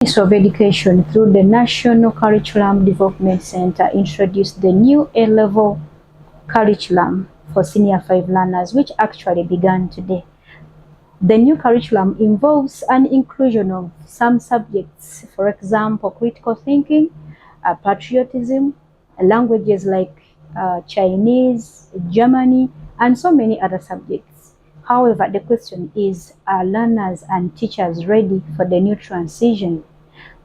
Ministry of Education, through the National Curriculum Development Center, introduced the new A-level curriculum for Senior 5 learners, which actually began today. The new curriculum involves an inclusion of some subjects, for example, critical thinking, patriotism, languages like Chinese, German, and so many other subjects. However, the question is, are learners and teachers ready for the new transition?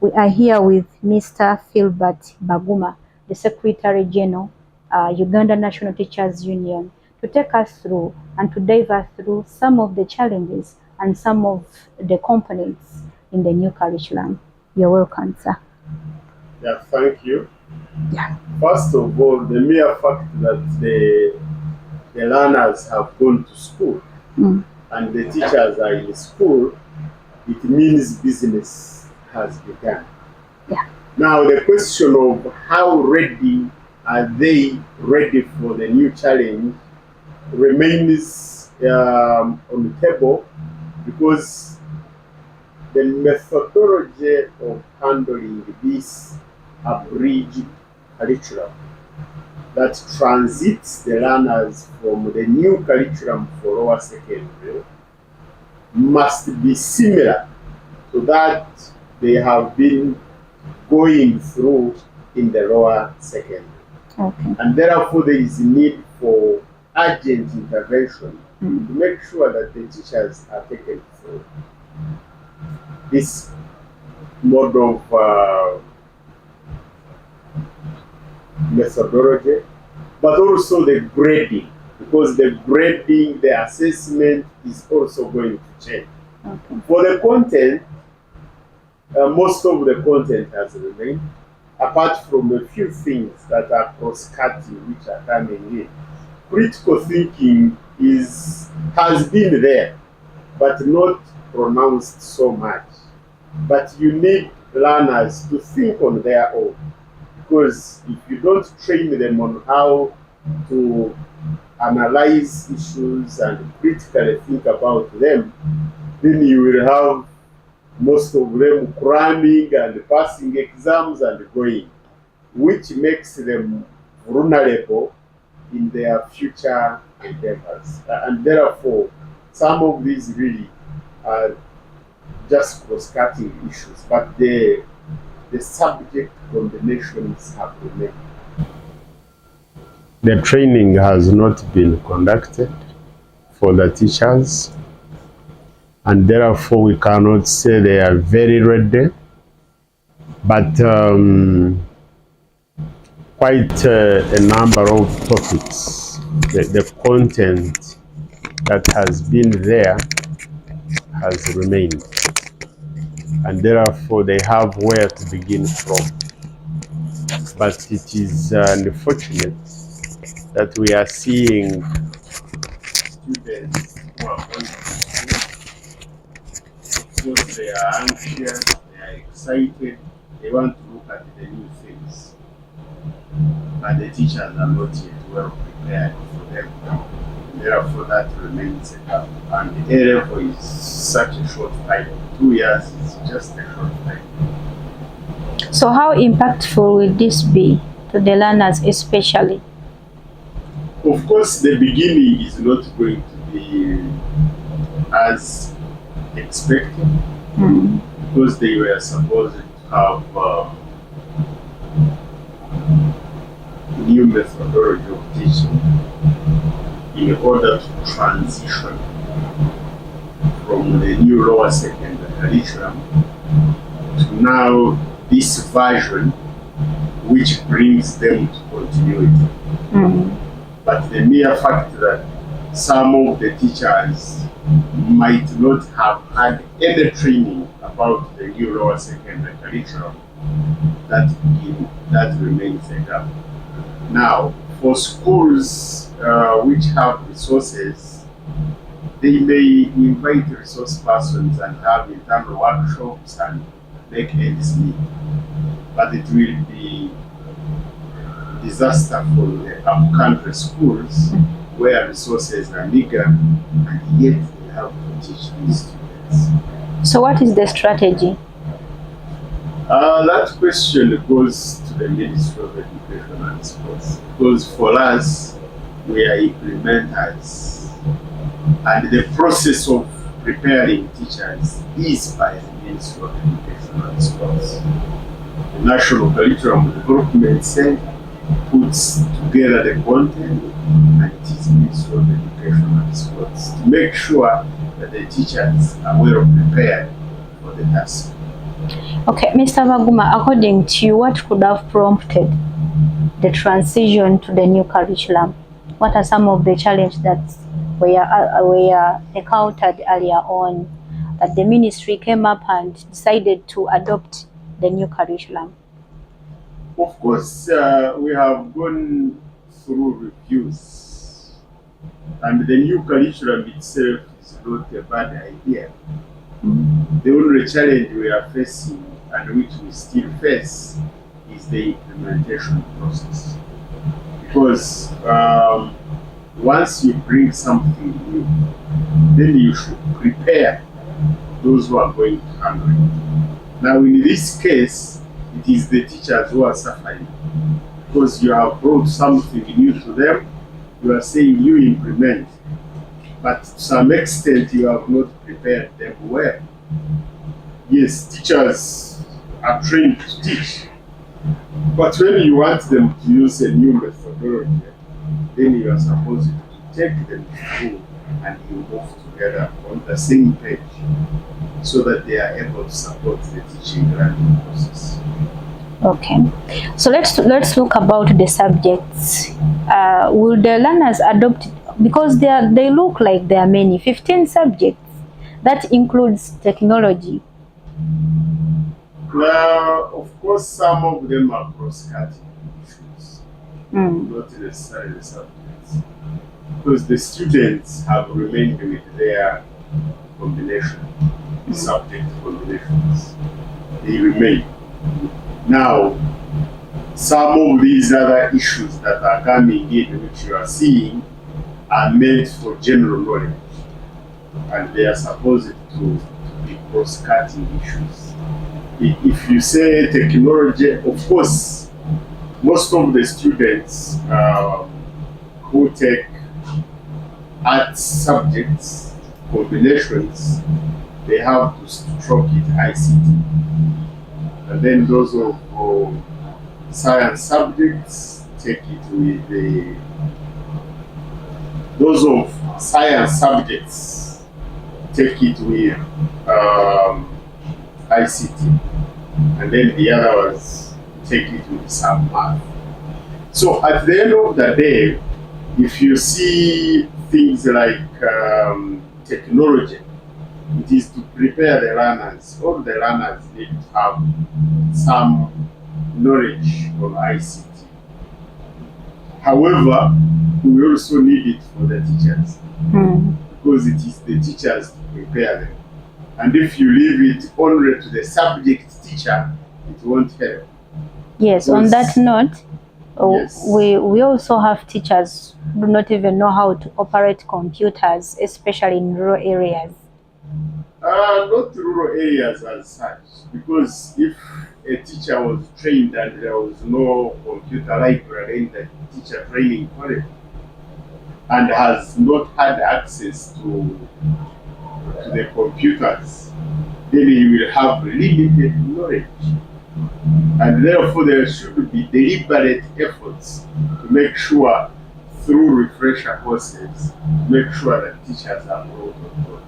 We are here with Mr. Filbert Baguma, the Secretary General, Uganda National Teachers Union, to take us through and to dive us through some of the challenges and some of the components in the new curriculum. You're welcome, sir. Yeah, thank you. Yeah. First of all, the mere fact that the learners have gone to school and the teachers are in school, it means business has begun. Yeah. Now the question of how ready are they ready for the new challenge remains on the table, because the methodology of handling this abridged curriculum that transits the learners from the new curriculum for lower secondary must be similar to that they have been going through in the lower secondary. Okay. And therefore there is a need for urgent intervention to make sure that the teachers are taken through this mode of methodology, but also the grading, because the grading, the assessment is also going to change. Okay. For the content, most of the content has remained, apart from a few things that are cross-cutting which are coming in. Critical thinking has been there, but not pronounced so much. But you need learners to think on their own, because if you don't train them on how to analyze issues and critically think about them, then you will have most of them cramming and passing exams and going, which makes them vulnerable in their future endeavors. And therefore, some of these really are just cross-cutting issues, but the subject combinations have remained. The training has not been conducted for the teachers, and therefore we cannot say they are very ready, but quite a number of topics, the content that has been there has remained, and therefore they have where to begin from. But it is unfortunate that we are seeing students who are going to school because they are anxious, they are excited, they want to look at the new things, but the teachers are not yet well prepared for them. Therefore, that remains a gap. And the A-level is such a short time. 2 years is just a short time. So how impactful will this be to the learners especially? Of course, the beginning is not going to be as expected, because they were supposed to have new methodology of teaching in order to transition from the new lower secondary curriculum to now this version, which brings them to continuity. But the mere fact that some of the teachers might not have had any training about the new lower secondary curriculum, that remains a gap. Now, for schools which have resources, they may invite resource persons and have internal workshops and make ends meet. But it will be disaster for the upcountry schools where resources are meager and yet they have to teach these students. So what is the strategy? That question goes to the Ministry of Education and Sports, because for us, we are implementers, and the process of preparing teachers is by the Ministry of Education and Sports. The National Curriculum Development Center puts together the content, and it is Ministry of Education and Sports to make sure that the teachers are well prepared for the task. Okay, Mr. Baguma, according to you, what could have prompted the transition to the new curriculum? What are some of the challenges that were encountered earlier on that the ministry came up and decided to adopt the new curriculum? Of course, we have gone through reviews, and the new curriculum itself is not a bad idea. The only challenge we are facing, and which we still face, is the implementation process. Because once you bring something new, then you should prepare those who are going to handle it. Now, in this case, it is the teachers who are suffering, because you have brought something new to them. You are saying you implement, but to some extent you have not prepared them well. Yes, teachers are trained to teach, but when you want them to use a new methodology, then you are supposed to take them through and you move together on the same page so that they are able to support the teaching learning process. Okay, so let's look about the subjects. Will the learners adopt, because they look like there are many, 15 subjects. That includes technology. Now, of course, some of them are cross-cutting issues, not necessarily subjects, because the students have remained with their combination, subject combinations. They remain. Now, some of these other issues that are coming in, which you are seeing, are meant for general knowledge, and they are supposed to be cross-cutting issues. If you say technology, of course, most of the students who take art subjects, combinations, they have to stroke it ICT. And then those of science subjects take it with those of science subjects take it with ICT, and then the other ones take it with some math. So at the end of the day, if you see things like technology, it is to prepare the learners. All the learners need to have some knowledge on ICT. However, we also need it for the teachers, because it is the teachers to prepare them. And if you leave it only to the subject teacher, it won't help. Yes, on that note, yes, we also have teachers who do not even know how to operate computers, especially in rural areas. Not rural areas as such, because if a teacher was trained and there was no computer library in the teacher training college and has not had access to the computers, then he will have limited knowledge. And therefore there should be deliberate efforts to make sure, through refresher courses, make sure that teachers are brought on board.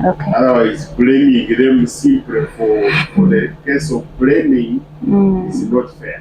Okay. Otherwise, blaming them simply for the case of blaming is not fair.